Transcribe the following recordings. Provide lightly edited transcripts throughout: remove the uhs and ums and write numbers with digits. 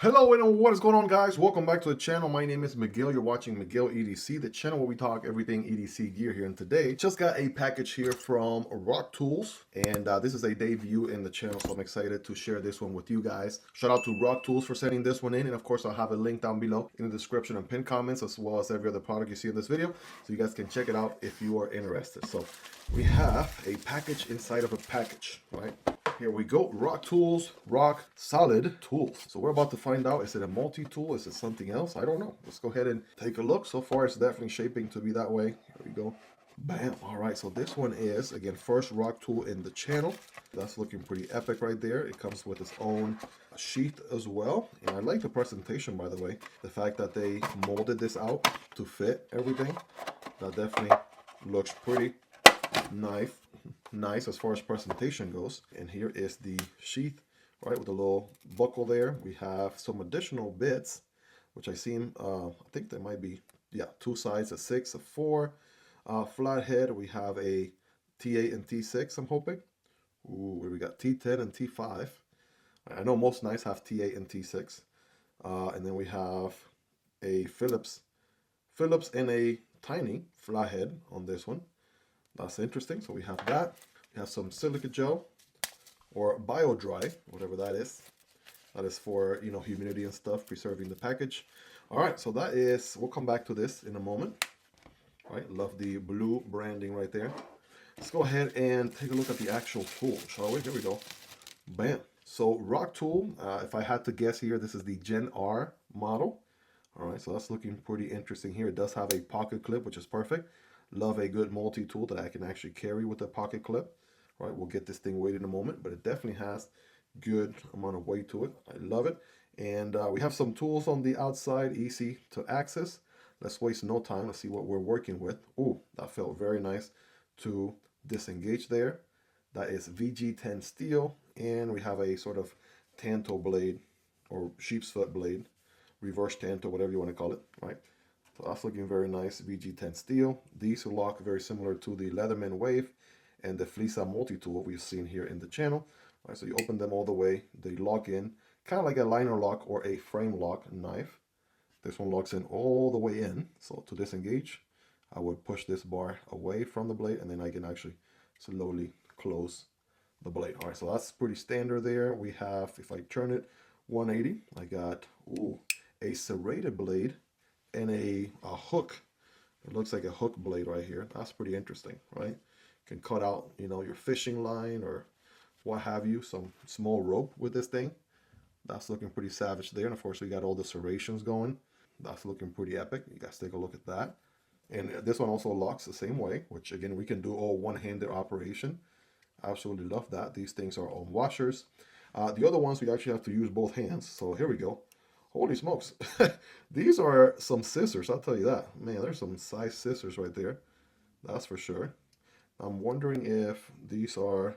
Hello and what is going on, guys? Welcome back to the channel. My name is Miguel. You're watching Miguel EDC, the channel where we talk everything EDC gear here. And today just got a package here from Rocktol, and this is a debut in the channel, so I'm excited to share this one with you guys. Shout out to Rocktol for sending this one in, and of course I'll have a link down below in the description and pinned comments, as well as every other product you see in this video, so you guys can check it out if you are interested. So we have a package inside of a package, right? Here we go. Rocktol Rock Solid Tools. So we're about to find out, is it a multi-tool? Is it something else? I don't know. Let's go ahead and take a look. So far it's definitely shaping to be that way. Here we go. Bam. All right, so this one is, again, first Rocktol in the channel. That's looking pretty epic right there. It comes with its own sheath as well. And I like the presentation, by the way. The fact that they molded this out to fit everything. That definitely looks pretty nice as far as presentation goes. And here is the sheath, right, with a little buckle there. We have some additional bits, which I think there might be, yeah, two sides, a 6, a 4. Flathead, we have a T8 and T6, I'm hoping. Ooh, we got T10 and T5. I know most knives have T8 and T6. And then we have a Phillips and a tiny flathead on this one. That's interesting. So we have that. We have some silica gel or bio dry, whatever that is. That is for, you know, humidity and stuff, preserving the package. All right, so that is, we'll come back to this in a moment. All right, love the blue branding right there. Let's go ahead and take a look at the actual tool, shall we? Here we go. Bam. So Rocktol, if I had to guess here, this is the Gen-R model. All right, so that's looking pretty interesting here. It does have a pocket clip, which is perfect. Love a good multi-tool that I can actually carry with a pocket clip. All right, we'll get this thing weighed in a moment, but it definitely has good amount of weight to it. I love it. And we have some tools on the outside, easy to access. Let's waste no time. Let's see what we're working with. Ooh, that felt very nice to disengage there. That is VG10 steel, and we have a sort of tanto blade or sheep's foot blade, reverse tanto, whatever you want to call it, right? So that's looking very nice. VG10 steel. These lock very similar to the Leatherman Wave and the Flissa Multitool we've seen here in the channel. All right, so you open them all the way. They lock in, kind of like a liner lock or a frame lock knife. This one locks in all the way in. So to disengage, I would push this bar away from the blade, and then I can actually slowly close the blade. All right, so that's pretty standard there. We have, if I turn it 180, I got a serrated blade and a hook. It looks like a hook blade right here. That's pretty interesting, right? You can cut out, you know, your fishing line or what have you, some small rope with this thing. That's looking pretty savage there. And of course, we got all the serrations going. That's looking pretty epic. You guys take a look at that. And this one also locks the same way, which again, we can do all one-handed operation. Absolutely love that. These things are on washers. The other ones, we actually have to use both hands. So here we go. Holy smokes. These are some scissors, I'll tell you that. Man, there's some size scissors right there. That's for sure. I'm wondering if these are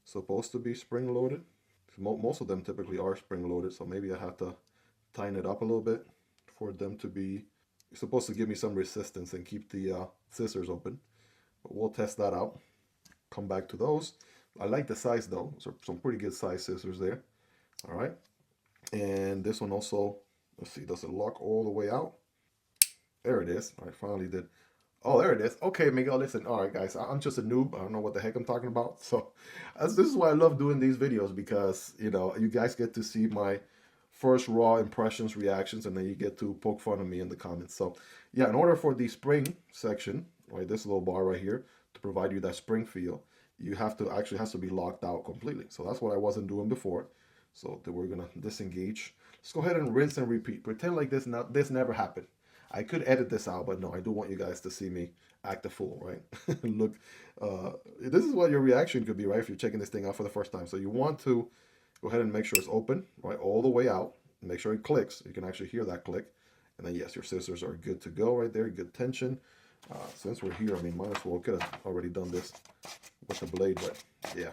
supposed to be spring-loaded. Most of them typically are spring-loaded, so maybe I have to tighten it up a little bit for them to be supposed to give me some resistance and keep the scissors open. But we'll test that out. Come back to those. I like the size though. So some pretty good size scissors there. All right. And this one also, let's see, does it lock all the way out? There it is. I finally did. Oh, there it is. Okay, Miguel, listen. All right, guys, I'm just a noob. I don't know what the heck I'm talking about. So this is why I love doing these videos, because, you know, you guys get to see my first raw impressions, reactions, and then you get to poke fun of me in the comments. So yeah, in order for the spring section, right, this little bar right here, to provide you that spring feel, you have to actually has to be locked out completely. So that's what I wasn't doing before. So we're gonna disengage. Let's go ahead and rinse and repeat. Pretend like this never happened. I could edit this out, but no, I do want you guys to see me act a fool, right? Look, this is what your reaction could be, right? If you're checking this thing out for the first time. So you want to go ahead and make sure it's open, right, all the way out. Make sure it clicks. You can actually hear that click. And then yes, your scissors are good to go right there. Good tension. Since we're here, I mean, might as well, could have already done this with the blade, but yeah,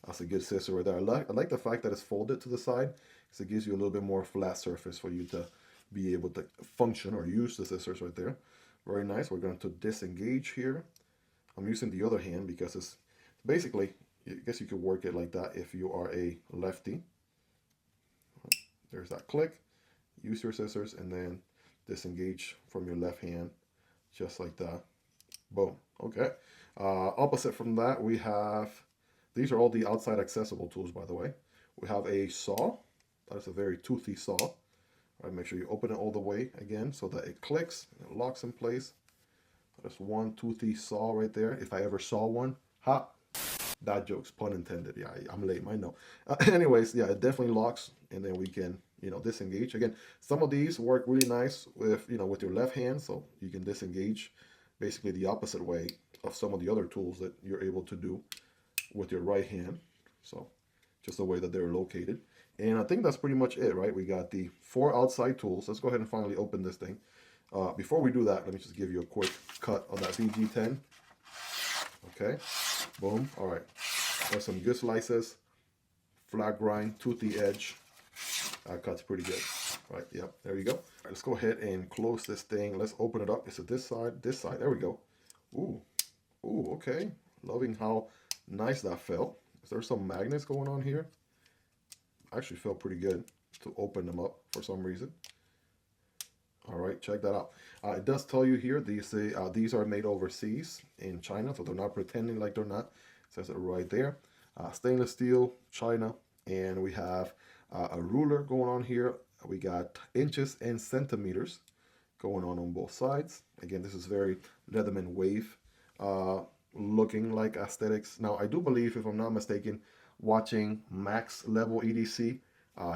that's a good scissor right there. I like the fact that it's folded to the side, because it gives you a little bit more flat surface for you to be able to function or use the scissors right there. Very nice. We're going to disengage here. I'm using the other hand because it's basically, I guess you could work it like that if you are a lefty. There's that click. Use your scissors and then disengage from your left hand, just like that. Boom. Okay. Opposite from that, we have, these are all the outside accessible tools, by the way. We have a saw. That's a very toothy saw. All right, make sure you open it all the way again so that it clicks, it locks in place. That's one toothy saw right there. If I ever saw one, ha, that joke's pun intended. Yeah, I'm lame, I know. Anyways, yeah, it definitely locks, and then we can, you know, disengage. Again, some of these work really nice with, you know, with your left hand, so you can disengage basically the opposite way of some of the other tools that you're able to do with your right hand. So just the way that they're located. And I think that's pretty much it, right? We got the 4 outside tools. Let's go ahead and finally open this thing. Before we do that, let me just give you a quick cut on that VG10. Okay, boom. All right, there's some good slices, flat grind, toothy edge. That cut's pretty good. Right, yep, there you go. All right, let's go ahead and close this thing. Let's open it up. Is it this side? This side. There we go. Ooh, ooh, okay. Loving how nice that felt. Is there some magnets going on here? Actually felt pretty good to open them up for some reason. All right, check that out. It does tell you here, these are made overseas in China, so they're not pretending like they're not. It says it right there. Stainless steel, China, and we have a ruler going on here. We got inches and centimeters going on both sides. Again, this is very Leatherman wave looking like aesthetics. Now, I do believe, if I'm not mistaken, watching Max Level EDC,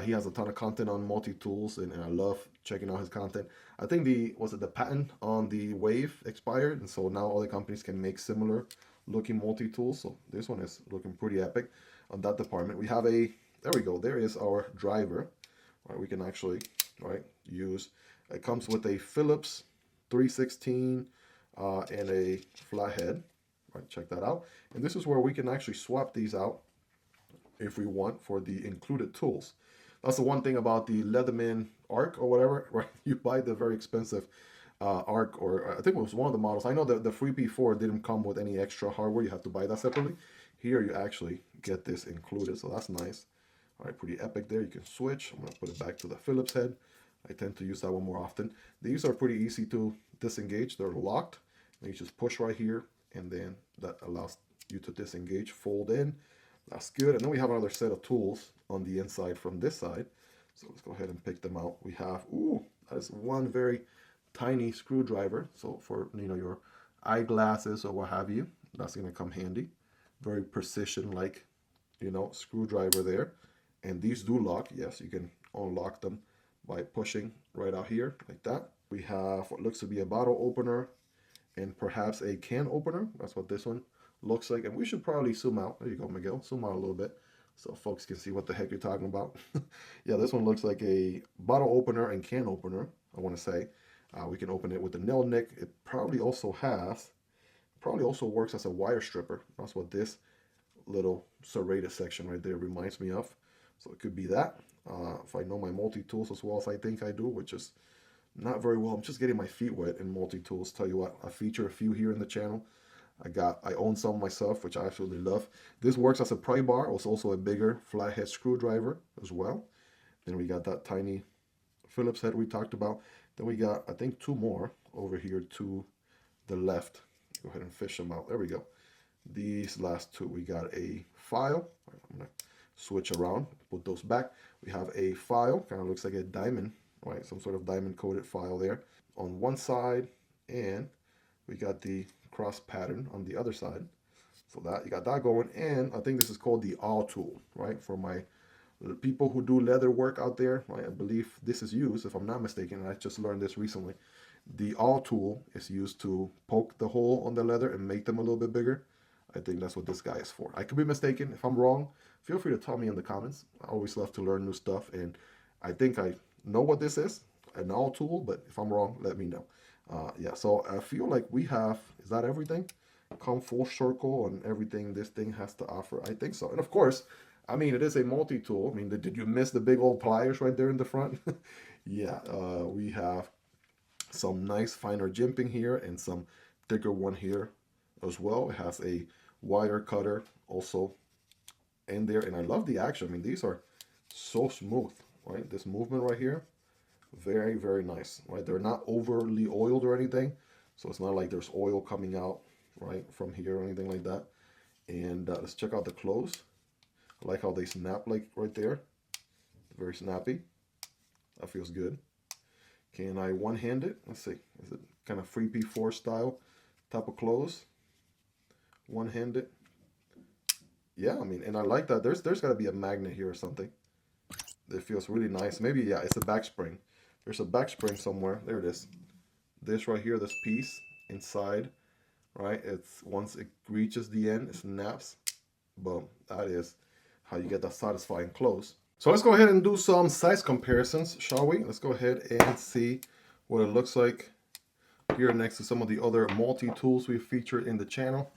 he has a ton of content on multi-tools, and I love checking out his content. I think the patent on the wave expired, and so now other companies can make similar looking multi-tools. So this one is looking pretty epic on that department. We have a, there we go, there is our driver. Right, we can actually, right, use, it comes with a Phillips 316 and a flathead. Right, check that out. And this is where we can actually swap these out if we want for the included tools. That's the one thing about the Leatherman Arc or whatever, right? You buy the very expensive Arc, or I think it was one of the models. I know that the FREE P4 didn't come with any extra hardware. You have to buy that separately. Here you actually get this included, so that's nice. All right, pretty epic there. You can switch. I'm gonna put it back to the Phillips head. I tend to use that one more often. These are pretty easy to disengage. They're locked. And you just push right here, and then that allows you to disengage, fold in. That's good. And then we have another set of tools on the inside from this side. So let's go ahead and pick them out. We have, ooh, that is one very tiny screwdriver. So for, you know, your eyeglasses or what have you, that's gonna come handy. Very precision like, you know, screwdriver there. And these do lock. Yes, you can unlock them by pushing right out here like that. We have what looks to be a bottle opener and perhaps a can opener. That's what this one looks like. And we should probably zoom out. There you go, Miguel. Zoom out a little bit so folks can see what the heck you're talking about. Yeah, this one looks like a bottle opener and can opener, I want to say. We can open it with the nail nick. It probably also works as a wire stripper. That's what this little serrated section right there reminds me of. So it could be that. If I know my multi-tools as well as I think I do, which is not very well. I'm just getting my feet wet in multi-tools. Tell you what, I feature a few here in the channel. I own some myself, which I absolutely love. This works as a pry bar. It's also a bigger flathead screwdriver as well. Then we got that tiny Phillips head we talked about. Then we got, I think, 2 more over here to the left. Go ahead and fish them out. There we go. These last 2, we got a file. I'm gonna switch around, put those back. We have a file, kind of looks like a diamond, right? Some sort of diamond coated file there on one side, and we got the cross pattern on the other side. So that you got that going, and I think this is called the awl tool, right? For my people who do leather work out there, right? I believe this is used, if I'm not mistaken, and I just learned this recently. The awl tool is used to poke the hole on the leather and make them a little bit bigger. I think that's what this guy is for. I could be mistaken. If I'm wrong, feel free to tell me in the comments. I always love to learn new stuff, and I think I know what this is, an awl tool, but if I'm wrong, let me know. Yeah, so I feel like we have, is that everything? Come full circle on everything this thing has to offer. I think so. And of course, I mean, it is a multi-tool. I mean, did you miss the big old pliers right there in the front? Yeah, we have some nice finer jimping here and some thicker one here as well. It has a wire cutter also in there, and I love the action. I mean, these are so smooth. right? This movement right here, very, very nice, right? They're not overly oiled or anything, so it's not like there's oil coming out, right, from here or anything like that. And let's check out the close. I like how they snap like right there. Very snappy. That feels good. Can I one-hand it? Let's see. Is it kind of FREE P4 style type of close? One-handed. Yeah, I mean, and I like that. There's got to be a magnet here or something. It feels really nice. Maybe, yeah, it's a back spring. There's a back spring somewhere. There it is. This right here, this piece inside, right? It's once it reaches the end, it snaps. Boom. That is how you get that satisfying close. So let's go ahead and do some size comparisons, shall we? Let's go ahead and see what it looks like here next to some of the other multi-tools we've featured in the channel.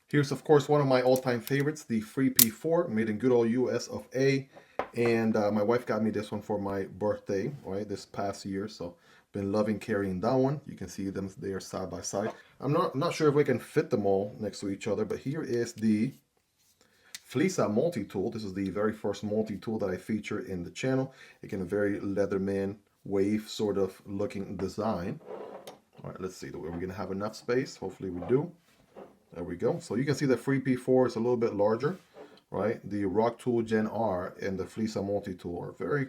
Here's, of course, one of my all-time favorites, the FREE P4, made in good old US of A. And my wife got me this one for my birthday, right, this past year. So been loving carrying that one. You can see them there side by side. I'm not sure if we can fit them all next to each other, but here is the Flissa Multitool. This is the very first multi-tool that I feature in the channel. Again, a very Leatherman wave sort of looking design. All right, let's see. Are we going to have enough space? Hopefully we do. There we go. So you can see the FREE P4 is a little bit larger, right? The Rocktol Gen-R and the Flissa Multitool are very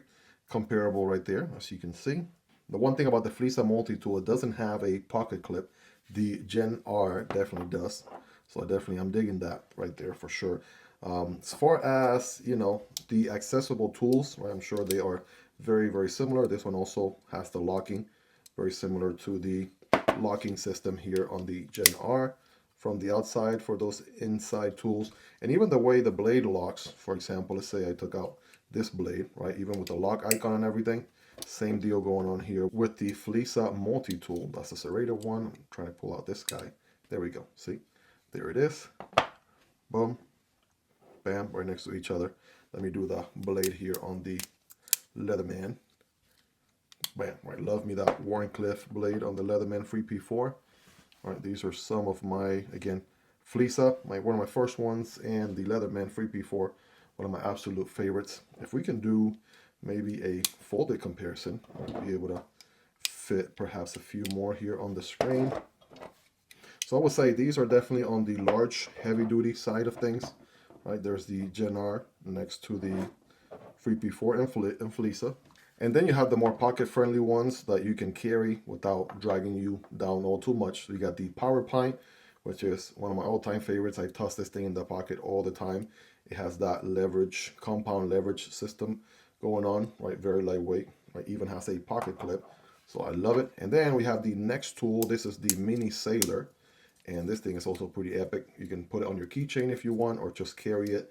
comparable right there, as you can see. The one thing about the Flissa Multitool, it doesn't have a pocket clip. The Gen-R definitely does. So I'm digging that right there for sure. As far as, you know, the accessible tools, right, I'm sure they are very, very similar. This one also has the locking, very similar to the locking system here on the Gen-R from the outside for those inside tools. And even the way the blade locks, for example, let's say I took out this blade, right, even with the lock icon and everything, same deal going on here with the Flissa Multitool. That's the serrated one. I'm trying to pull out this guy. There we go. See, there it is. Boom. Bam, right next to each other. Let me do the blade here on the Leatherman. Bam, right, love me that Warncliffe blade on the Leatherman FREE P4. All right, these are some of my, again, Flissa, one of my first ones, and the Leatherman FREE P4, one of my absolute favorites. If we can do maybe a folded comparison, I'll be able to fit perhaps a few more here on the screen. So I would say these are definitely on the large, heavy-duty side of things. Right, there's the Gen-R next to the FREE P4 and Flissa. And then you have the more pocket-friendly ones that you can carry without dragging you down all too much. So you got the Powerpint, which is one of my all-time favorites. I toss this thing in the pocket all the time. It has that leverage, compound leverage system going on, right? Very lightweight, right? Even has a pocket clip. So I love it. And then we have the NexTool. This is the Mini Sailor. And this thing is also pretty epic. You can put it on your keychain if you want, or just carry it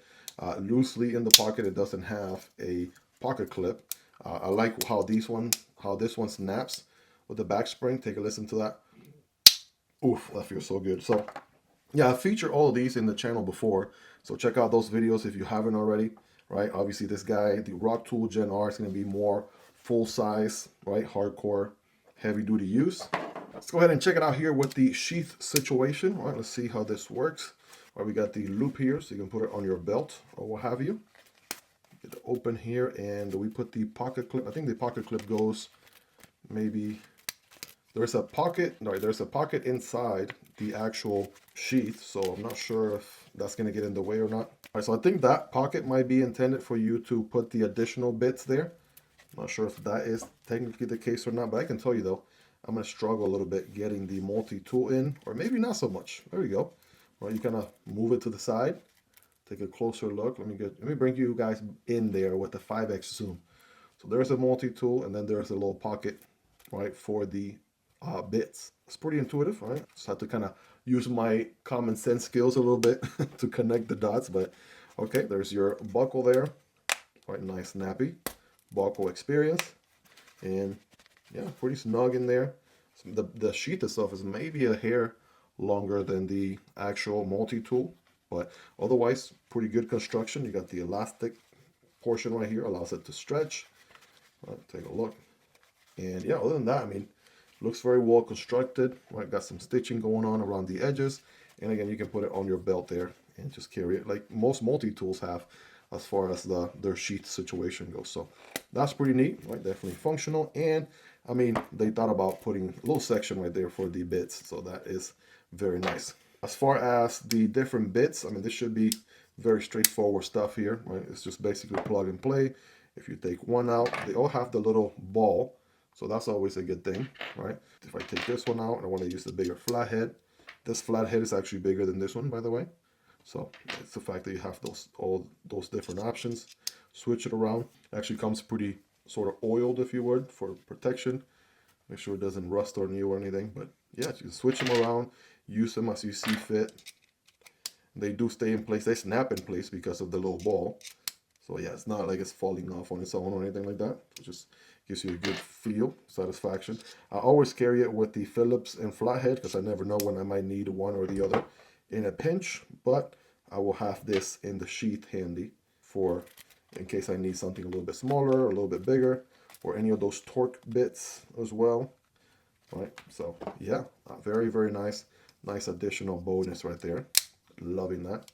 loosely in the pocket. It doesn't have a pocket clip. I like how this one snaps with the back spring. Take a listen to that. Oof, that feels so good. So yeah, I've featured all of these in the channel before. So check out those videos if you haven't already, right? Obviously this guy, the Rocktol Gen-R, is going to be more full size, right? Hardcore, heavy duty use. Let's go ahead and check it out here with the sheath situation. All right, let's see how this works. All right, we got the loop here, so you can put it on your belt or what have you. Get it open here, and we put the pocket clip. I think the pocket clip goes maybe, there's a pocket inside the actual sheath, so I'm not sure if that's going to get in the way or not. All right, so I think that pocket might be intended for you to put the additional bits there. I'm not sure if that is technically the case or not, but I can tell you though, I'm going to struggle a little bit getting the multi-tool in, or maybe not so much. There we go. Right, you kind of move it to the side. Take a closer look. Let me bring you guys in there with the 5x zoom. So there's a multi-tool, and then there's a little pocket, right, for the bits. It's pretty intuitive, right? Just have to kind of use my common sense skills a little bit to connect the dots, but okay, there's your buckle there. Right, nice snappy buckle experience, and yeah, pretty snug in there. So the sheath itself is maybe a hair longer than the actual multi-tool, but otherwise pretty good construction. You got the elastic portion right here, allows it to stretch. Take a look, and yeah, other than that, I mean, looks very well constructed. Right, got some stitching going on around the edges, and again, you can put it on your belt there and just carry it like most multi-tools have. as far as their sheath situation goes. So that's pretty neat, right? Definitely functional. And I mean, they thought about putting a little section right there for the bits. So that is very nice. As far as the different bits, I mean, this should be very straightforward stuff here, right? It's just basically plug and play. If you take one out, they all have the little ball. So that's always a good thing, right? If I take this one out and I want to use the bigger flathead, this flathead is actually bigger than this one, by the way. So it's the fact that you have all those different options. Switch it around. Actually comes pretty sort of oiled, if you would, for protection. Make sure it doesn't rust on you or anything. But yeah, you can switch them around, use them as you see fit. They do stay in place. They snap in place because of the little ball. So yeah, it's not like it's falling off on its own or anything like that. It just gives you a good feel, satisfaction. I always carry it with the Phillips and flathead because I never know when I might need one or the other in a pinch. But I will have this in the sheath handy for in case I need something a little bit smaller, a little bit bigger, or any of those torque bits as well. Right, so yeah, very, very nice additional bonus right there. Loving that.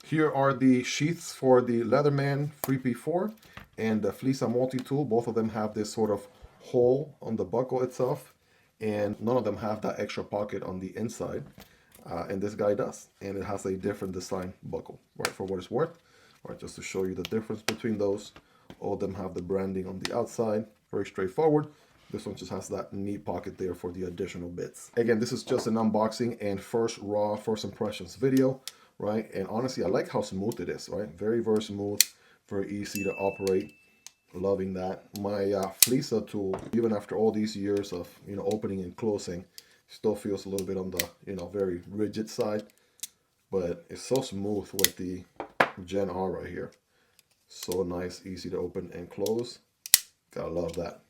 Here are the sheaths for the Leatherman FREE P4 and the Flissa Multitool. Both of them have this sort of hole on the buckle itself, and none of them have that extra pocket on the inside. And this guy does, and it has a different design buckle, right, for what it's worth. Right, just to show you the difference between those. All of them have the branding on the outside, very straightforward. This one just has that neat pocket there for the additional bits. Again, this is just an unboxing and first impressions video, right? And honestly, I like how smooth it is, right? Very, very smooth, very easy to operate. Loving that. My Flissa tool, even after all these years of, opening and closing, still feels a little bit on the, very rigid side, but it's so smooth with the Gen-R right here. So nice, easy to open and close. Gotta love that.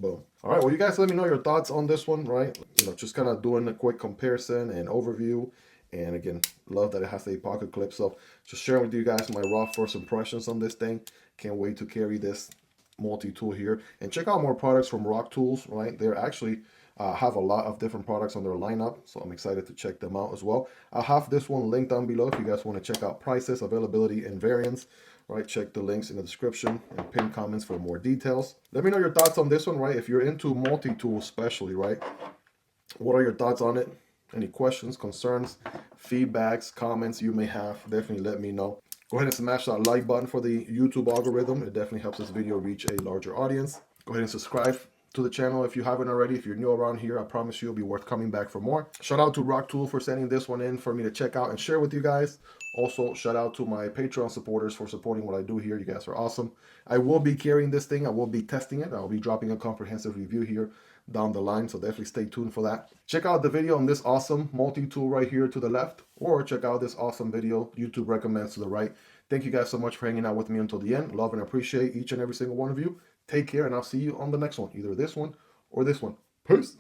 Boom. All right, well, you guys let me know your thoughts on this one, right? Just kind of doing a quick comparison and overview. And again, love that it has a pocket clip. So just sharing with you guys my raw first impressions on this thing. Can't wait to carry this multi-tool here. And check out more products from Rocktol, right? They're actually have a lot of different products on their lineup, so I'm excited to check them out as well. I'll have this one linked down below if you guys want to check out prices, availability, and variants. Right, check the links in the description and pin comments for more details. Let me know your thoughts on this one, right? If you're into multi-tool especially, right? What are your thoughts on it? Any questions, concerns, feedbacks, comments you may have, definitely let me know. Go ahead and smash that like button for the YouTube algorithm. It definitely helps this video reach a larger audience. Go ahead and subscribe to the channel if you haven't already. If you're new around here, I promise you it'll be worth coming back for more. Shout out to Rocktol for sending this one in for me to check out and share with you guys. Also, shout out to my Patreon supporters for supporting what I do here. You guys are awesome. I will be carrying this thing. I will be testing it. I'll be dropping a comprehensive review here down the line, so definitely stay tuned for that. Check out the video on this awesome multi-tool right here to the left, or check out this awesome video YouTube recommends to the right. Thank you guys so much for hanging out with me until the end. Love and appreciate each and every single one of you. Take care, and I'll see you on the next one, either this one or this one. Peace.